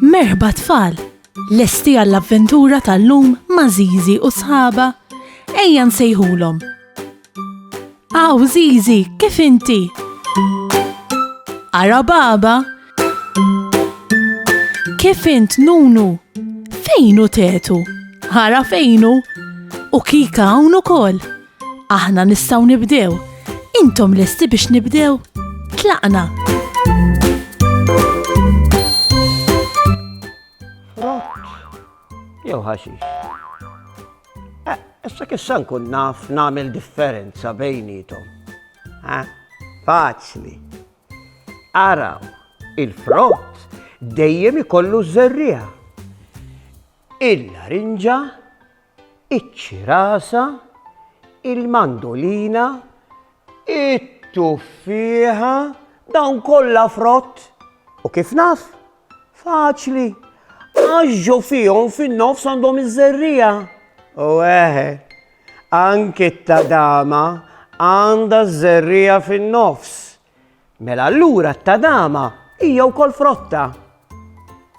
Merħba tfal, lesti għall-avventura tal-lum ma' Zizi u sħaba? Ejja nsejħulhom. Aw Zizi, kif inti? Ara baba? Kif int Nunu? Fejnu Tetu? Ara fejnu? U Kika hawn ukoll? Aħna nistgħu nibdew. Intom lesti biex nibdew? Tlaqna. Jew ħaxix. Issa kissa nkun naf nagħmel differenza bejnietom. Faċli. Araw, il-frott dejjem ikollu żerriegħa. Il-larinġa, iċ-ċirasa, il-mandolina, it-tuffieħa, dawn kollha frott. U kif naf? Faċli. Għaxġu fihom fin-nofs għandhom iż-żerriegħa. U anke t-tadama għandha żerriegħa fin-nofs. Mela allura t-tadama hija wkoll frotta.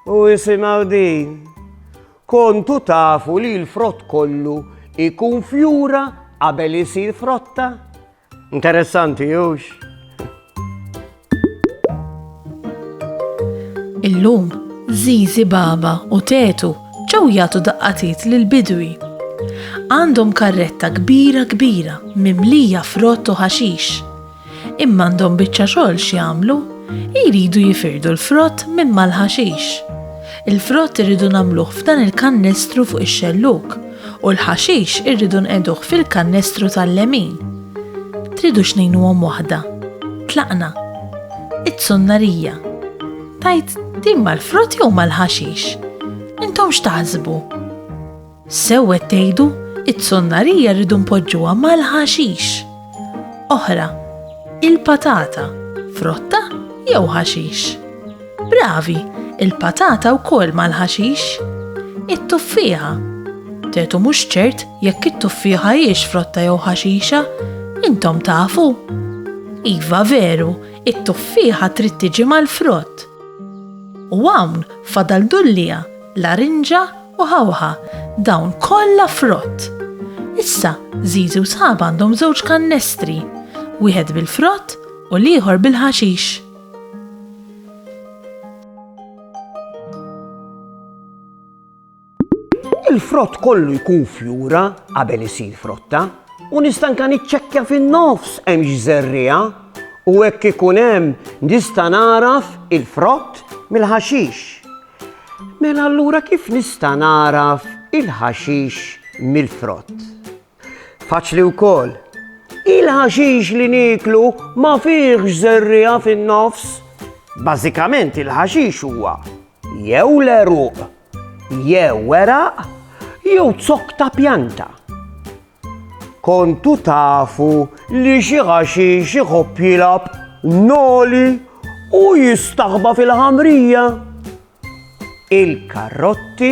U isimgħu din. Kontu tafu li l-frott kollu ikun fjura qabel isir frotta? Interessanti hux? Illum Zizi baba u Tetu ġew jagħtu daqqatit lill-bidwi. Għandhom karretta kbira mimlija frott u ħaxix. Imma għandhom biċċa xogħol x'jagħmlu, jridu jifirdu l-frott minn mal-ħaxix. Il-frott irridu nagħmluh f'dan il-kannestru fuq ix-xelluk u l-ħaxix irridu nqeduh fil-kannestru tal-lemin. Tridu x'ngħinuhom waħda. Tlaqna. It-sunnarija. Tajt din mal-frott jew mal-ħaxix? Intom x'taħsbu? Sewwet tgħidu it-sonnarija rridu npoġġuha mal-ħaxix. Oħra, il-patata frotta jew ħaxix? Bravi, il-patata wkoll mal-ħaxix. It-tuffieħa. Tetu mhux ċert jekk it-tuffieħa hijiex frotta jew ħaxixa, intom tafu? Iva veru, it-tuffieħa trid tiġi mal-frott. U hawn fadal dullija, larinġa u ħawħa, dawn kollha frott. Issa Zizi u sħaba għandhom żewġ kannestri, wieħed bil-frott u l-ieħor bil-ħaxix. Il-frott kollu jkun fjura qabel isir frotta u nista' anke niċċekkja fin-nofs hemmx żerriegħa u hekk ikun hemm nista' naraf il-frott mill-ħaxix. Mela allura kif nista' naraf il-ħaxix mill-frott? Faċli wkoll. Il-ħaxix li niklu ma fihx żerriegħa fin-nofs. Bażikament il-ħaxix huwa jew l-eruq, jew weraq, jew zokk ta' pjanta. Kontu tafu li xi ħaxix iħobb jilgħab noli u jistaħba fil-ħamrija. Il-karrotti,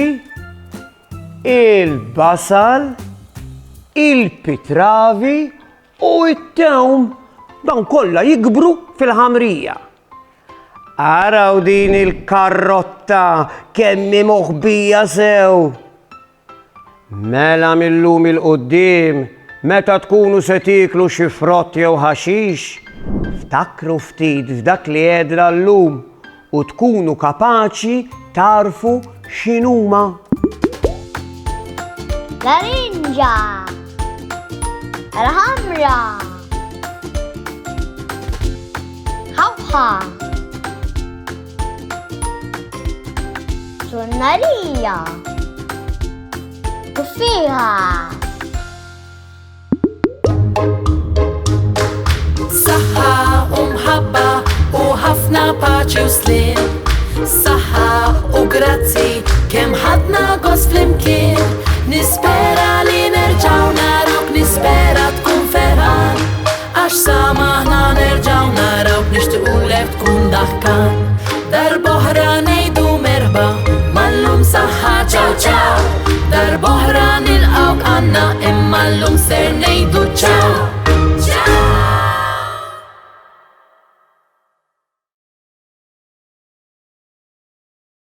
il-basal, il-pitravi u it-tewm dan kollha jikbru fil-ħamrija. Araw din il-karrotta kemm moħbija sew. Mela millum il-qudiem meta tkunu se tiklu xi frott jew ħaxix, ftakru ftit f'dak li għedna llum u tkunu kapaċi tarfu x'inhuma. Larinġa, l-ħamra, ħawħa, sunnarija, tuffieħa. Saħħa u mħabba u ħafna paċi u slim. Saħħa u grazzi kemm ħadna gost flimkien. Nispera li nerġaw narawk, nispera tkun ferħan. Għax samaħna nerġaw narawk, nixtiequlek tkun daħkan. Darb'oħra ngħidu merħba, mallum saħħa ċaw ċaw. Darb'oħra nilqawk għandna imma llum ser ngħidu ċaw.